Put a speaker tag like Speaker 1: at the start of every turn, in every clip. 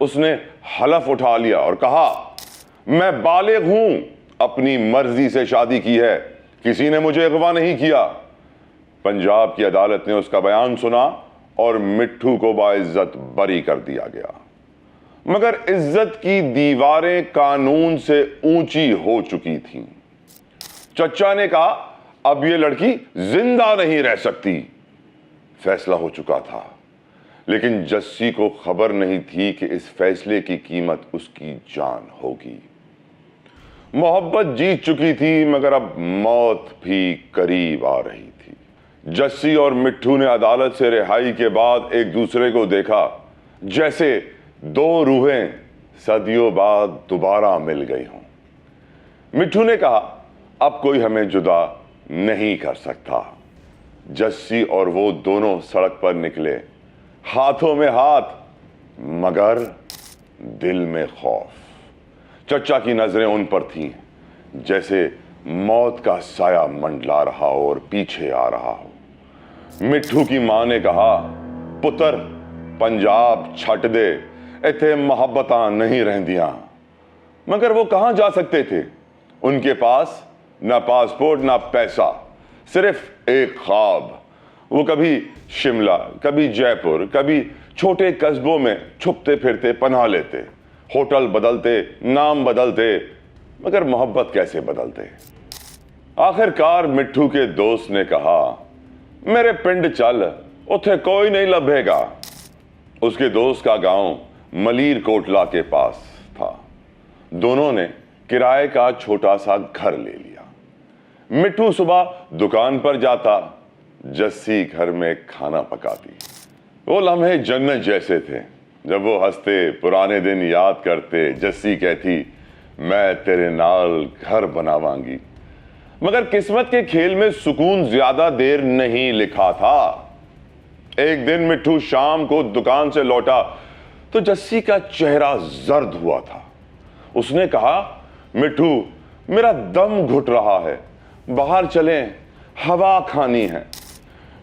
Speaker 1: اس نے حلف اٹھا لیا اور کہا میں بالغ ہوں، اپنی مرضی سے شادی کی ہے، کسی نے مجھے اغوا نہیں کیا۔ پنجاب کی عدالت نے اس کا بیان سنا اور مٹھو کو باعزت بری کر دیا گیا، مگر عزت کی دیواریں قانون سے اونچی ہو چکی تھیں۔ چچا نے کہا اب یہ لڑکی زندہ نہیں رہ سکتی۔ فیصلہ ہو چکا تھا، لیکن جسی کو خبر نہیں تھی کہ اس فیصلے کی قیمت اس کی جان ہوگی۔ محبت جیت چکی تھی، مگر اب موت بھی قریب آ رہی تھی۔ جسی اور مٹھو نے عدالت سے رہائی کے بعد ایک دوسرے کو دیکھا جیسے دو روحیں صدیوں بعد دوبارہ مل گئی ہوں۔ مٹھو نے کہا اب کوئی ہمیں جدا نہیں کر سکتا۔ جسی اور وہ دونوں سڑک پر نکلے، ہاتھوں میں ہاتھ مگر دل میں خوف۔ چچا کی نظریں ان پر تھیں جیسے موت کا سایہ منڈلا رہا اور پیچھے آ رہا ہو۔ مٹھو کی ماں نے کہا پتر پنجاب چھٹ دے، ایتھے محبتاں نہیں رہندیاں۔ مگر وہ کہاں جا سکتے تھے؟ ان کے پاس نہ پاسپورٹ نہ پیسہ، صرف ایک خواب۔ وہ کبھی شملہ، کبھی جے پور، کبھی چھوٹے قصبوں میں چھپتے پھرتے پناہ لیتے، ہوٹل بدلتے، نام بدلتے، مگر محبت کیسے بدلتے؟ آخر کار مٹھو کے دوست نے کہا میرے پنڈ چل، اتھے کوئی نہیں لبھے گا۔ اس کے دوست کا گاؤں ملیر کوٹلا کے پاس تھا۔ دونوں نے کرائے کا چھوٹا سا گھر لے لیا۔ مٹھو صبح دکان پر جاتا، جسی گھر میں کھانا پکاتی۔ وہ لمحے جنت جیسے تھے، جب وہ ہنستے، پرانے دن یاد کرتے، جسی کہتی میں تیرے نال گھر بناواں گی۔ مگر قسمت کے کھیل میں سکون زیادہ دیر نہیں لکھا تھا۔ ایک دن مٹھو شام کو دکان سے لوٹا تو جسی کا چہرہ زرد ہوا تھا۔ اس نے کہا مٹھو میرا دم گھٹ رہا ہے، باہر چلیں، ہوا کھانی ہے۔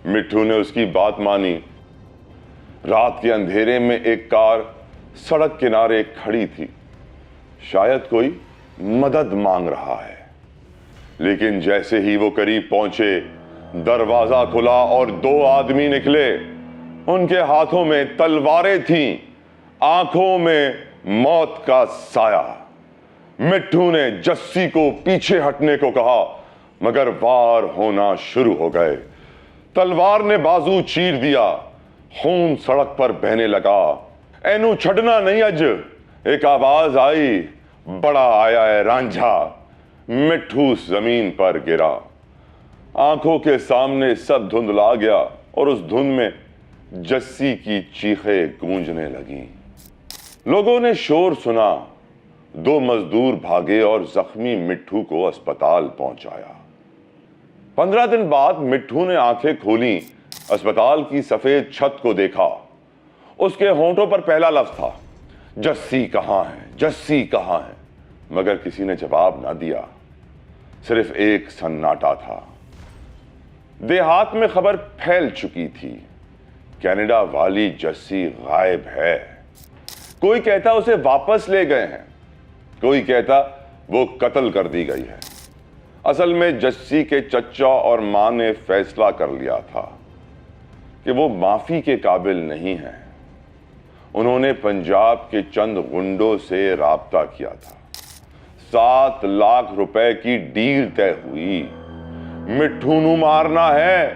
Speaker 1: مٹھو نے اس کی بات مانی۔ رات کے اندھیرے میں ایک کار سڑک کنارے کھڑی تھی، شاید کوئی مدد مانگ رہا ہے۔ لیکن جیسے ہی وہ قریب پہنچے، دروازہ کھلا اور دو آدمی نکلے۔ ان کے ہاتھوں میں تلواریں تھیں، آنکھوں میں موت کا سایہ۔ مٹھو نے جسی کو پیچھے ہٹنے کو کہا، مگر وار ہونا شروع ہو گئے۔ تلوار نے بازو چیر دیا، خون سڑک پر بہنے لگا۔ اینو چھڑنا نہیں اج، ایک آواز آئی، بڑا آیا ہے رانجھا۔ مٹھو زمین پر گرا، آنکھوں کے سامنے سب دھندلا گیا اور اس دھند میں جسی کی چیخیں گونجنے لگیں۔ لوگوں نے شور سنا، دو مزدور بھاگے اور زخمی مٹھو کو اسپتال پہنچایا۔ 15 دن بعد مٹھو نے آنکھیں کھولی، اسپتال کی سفید چھت کو دیکھا۔ اس کے ہونٹوں پر پہلا لفظ تھا جسی کہاں ہے، جسی کہاں ہے، مگر کسی نے جواب نہ دیا، صرف ایک سناٹا تھا۔ دیہات میں خبر پھیل چکی تھی، کینیڈا والی جسی غائب ہے۔ کوئی کہتا اسے واپس لے گئے ہیں، کوئی کہتا وہ قتل کر دی گئی ہے۔ اصل میں جسی کے چچا اور ماں نے فیصلہ کر لیا تھا کہ وہ معافی کے قابل نہیں ہے۔ انہوں نے پنجاب کے چند غنڈوں سے رابطہ کیا تھا۔ 7 لاکھ روپے کی ڈیل طے ہوئی۔ مٹھو نو مارنا ہے،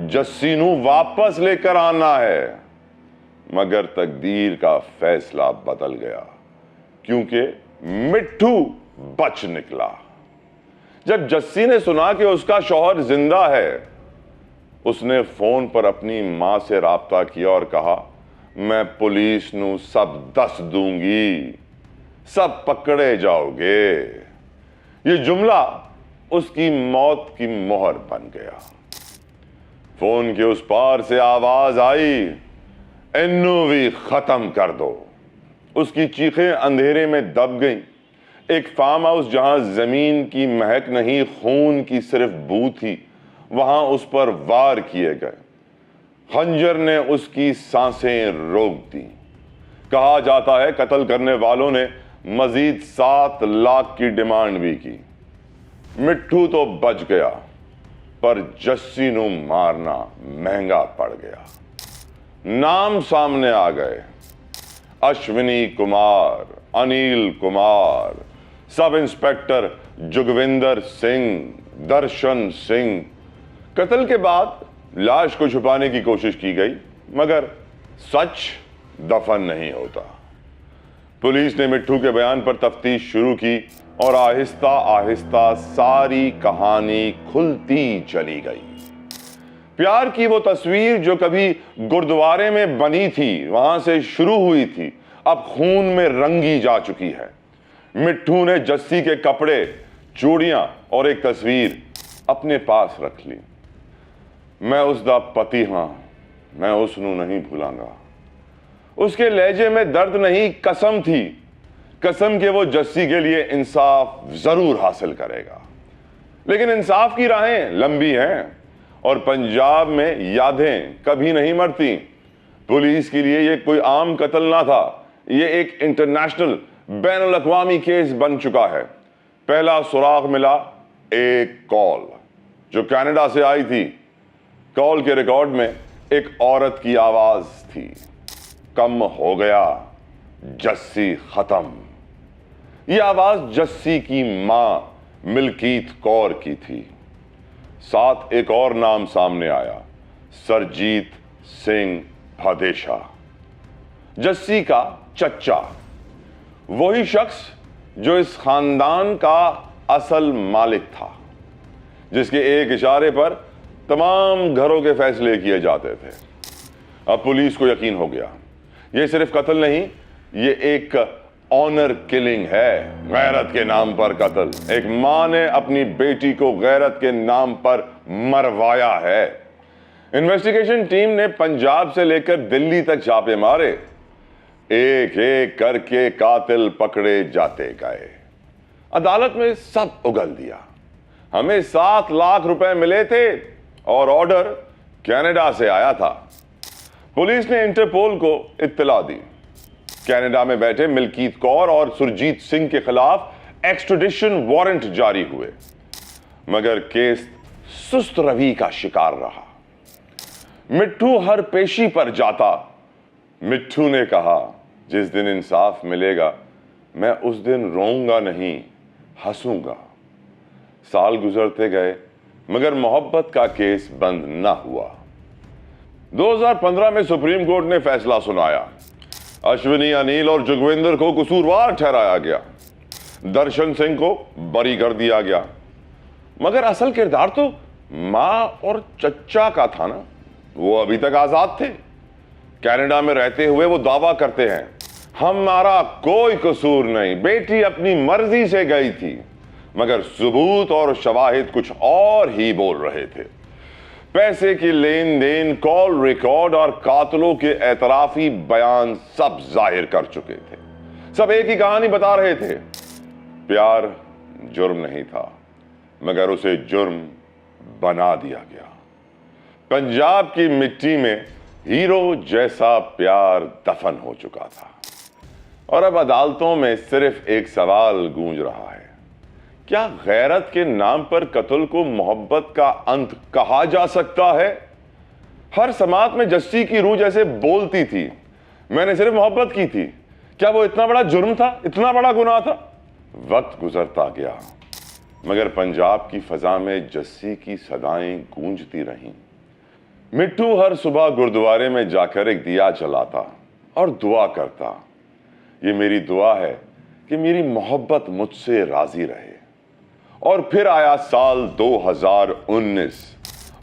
Speaker 1: جسی نو واپس لے کر آنا ہے۔ مگر تقدیر کا فیصلہ بدل گیا، کیونکہ مٹھو بچ نکلا۔ جب جسی نے سنا کہ اس کا شوہر زندہ ہے، اس نے فون پر اپنی ماں سے رابطہ کیا اور کہا میں پولیس نو سب دس دوں گی، سب پکڑے جاؤ گے۔ یہ جملہ اس کی موت کی مہر بن گیا۔ فون کے اس پار سے آواز آئی، اینو بھی ختم کر دو۔ اس کی چیخیں اندھیرے میں دب گئیں۔ ایک فارم ہاؤس جہاں زمین کی مہک نہیں، خون کی صرف بو تھی، وہاں اس پر وار کیے گئے۔ خنجر نے اس کی سانسیں روک دی۔ کہا جاتا ہے قتل کرنے والوں نے مزید 7 لاکھ کی ڈیمانڈ بھی کی۔ مٹھو تو بچ گیا پر جسی نو مارنا مہنگا پڑ گیا۔ نام سامنے آ گئے، اشونی کمار، انیل کمار، سب انسپیکٹر جگوندر سنگھ، درشن سنگھ۔ قتل کے بعد لاش کو چھپانے کی کوشش کی گئی مگر سچ دفن نہیں ہوتا۔ پولیس نے مٹھو کے بیان پر تفتیش شروع کی اور آہستہ آہستہ ساری کہانی کھلتی چلی گئی۔ پیار کی وہ تصویر جو کبھی گردوارے میں بنی تھی، وہاں سے شروع ہوئی تھی، اب خون میں رنگی جا چکی ہے۔ مٹھو نے جسی کے کپڑے، چوڑیاں اور ایک تصویر اپنے پاس رکھ لی۔ میں اس دا پتی ہاں، میں اس نو نہیں بھولاں گا۔ اس کے لہجے میں درد نہیں، قسم تھی، قسم کہ وہ جسی کے لیے انصاف ضرور حاصل کرے گا۔ لیکن انصاف کی راہیں لمبی ہیں اور پنجاب میں یادیں کبھی نہیں مرتی۔ پولیس کے لیے یہ کوئی عام قتل نہ تھا، یہ ایک انٹرنیشنل بین الاقوامی کیس بن چکا ہے۔ پہلا سراغ ملا ایک کال جو کینیڈا سے آئی تھی۔ کال کے ریکارڈ میں ایک عورت کی آواز تھی، کم ہو گیا، جسی ختم۔ یہ آواز جسی کی ماں ملکیت کور کی تھی۔ ساتھ ایک اور نام سامنے آیا، سرجیت سنگھ بھادیشا، جسی کا چچا، وہی شخص جو اس خاندان کا اصل مالک تھا، جس کے ایک اشارے پر تمام گھروں کے فیصلے کیے جاتے تھے۔ اب پولیس کو یقین ہو گیا، یہ صرف قتل نہیں، یہ ایک آنر کلنگ ہے، غیرت کے نام پر قتل۔ ایک ماں نے اپنی بیٹی کو غیرت کے نام پر مروایا ہے۔ انویسٹیگیشن ٹیم نے پنجاب سے لے کر دلی تک چھاپے مارے، ایک ایک کر کے قاتل پکڑے جاتے گئے۔ عدالت میں سب اگل دیا۔ ہمیں 7 لاکھ روپے ملے تھے اور آرڈر کینیڈا سے آیا تھا۔ پولیس نے انٹرپول کو اطلاع دی۔ کینیڈا میں بیٹھے ملکیت کور اور سرجیت سنگھ کے خلاف ایکسٹریڈیشن وارنٹ جاری ہوئے، مگر کیس سست روی کا شکار رہا۔ مٹھو ہر پیشی پر جاتا۔ مٹھو نے کہا، جس دن انصاف ملے گا میں اس دن روؤں گا نہیں، ہنسوں گا۔ سال گزرتے گئے مگر محبت کا کیس بند نہ ہوا۔ 2015 میں سپریم کورٹ نے فیصلہ سنایا۔ اشونی، انیل اور جگوندر کو قصوروار ٹھہرایا گیا، درشن سنگھ کو بری کر دیا گیا، مگر اصل کردار تو ماں اور چچا کا تھا نا، وہ ابھی تک آزاد تھے۔ کینیڈا میں رہتے ہوئے وہ دعویٰ کرتے ہیں، ہمارا کوئی قصور نہیں، بیٹی اپنی مرضی سے گئی تھی، مگر ثبوت اور شواہد کچھ اور ہی بول رہے تھے۔ پیسے کی لین دین، کال ریکارڈ اور قاتلوں کے اعترافی بیان سب ظاہر کر چکے تھے۔ سب ایک ہی کہانی بتا رہے تھے، پیار جرم نہیں تھا مگر اسے جرم بنا دیا گیا۔ پنجاب کی مٹی میں ہیرو جیسا پیار دفن ہو چکا تھا، اور اب عدالتوں میں صرف ایک سوال گونج رہا ہے، کیا غیرت کے نام پر قتل کو محبت کا انت کہا جا سکتا ہے؟ ہر سماعت میں جسی کی روح جیسے بولتی تھی، میں نے صرف محبت کی تھی۔ کیا وہ اتنا بڑا جرم تھا، اتنا بڑا گناہ تھا؟ وقت گزرتا گیا مگر پنجاب کی فضا میں جسی کی صدائیں گونجتی رہیں۔ مٹھو ہر صبح گردوارے میں جا کر ایک دیا جلاتا اور دعا کرتا، یہ میری دعا ہے کہ میری محبت مجھ سے راضی رہے۔ اور پھر آیا سال 2019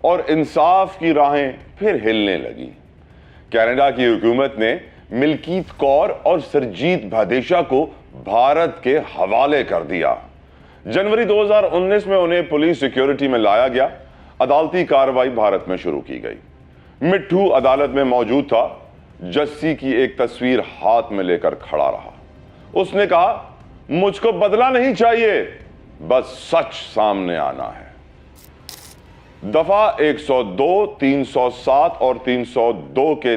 Speaker 1: اور انصاف کی راہیں پھر ہلنے لگی۔ کینیڈا کی حکومت نے ملکیت کور اور سرجیت بھادیشا کو بھارت کے حوالے کر دیا۔ جنوری 2019 میں انہیں پولیس سیکیورٹی میں لایا گیا۔ عدالتی کارروائی بھارت میں شروع کی گئی۔ مٹھو عدالت میں موجود تھا، جسی کی ایک تصویر ہاتھ میں لے کر کھڑا رہا۔ اس نے کہا، مجھ کو بدلہ نہیں چاہیے، بس سچ سامنے آنا ہے۔ دفعہ 102، 307 اور 302 کے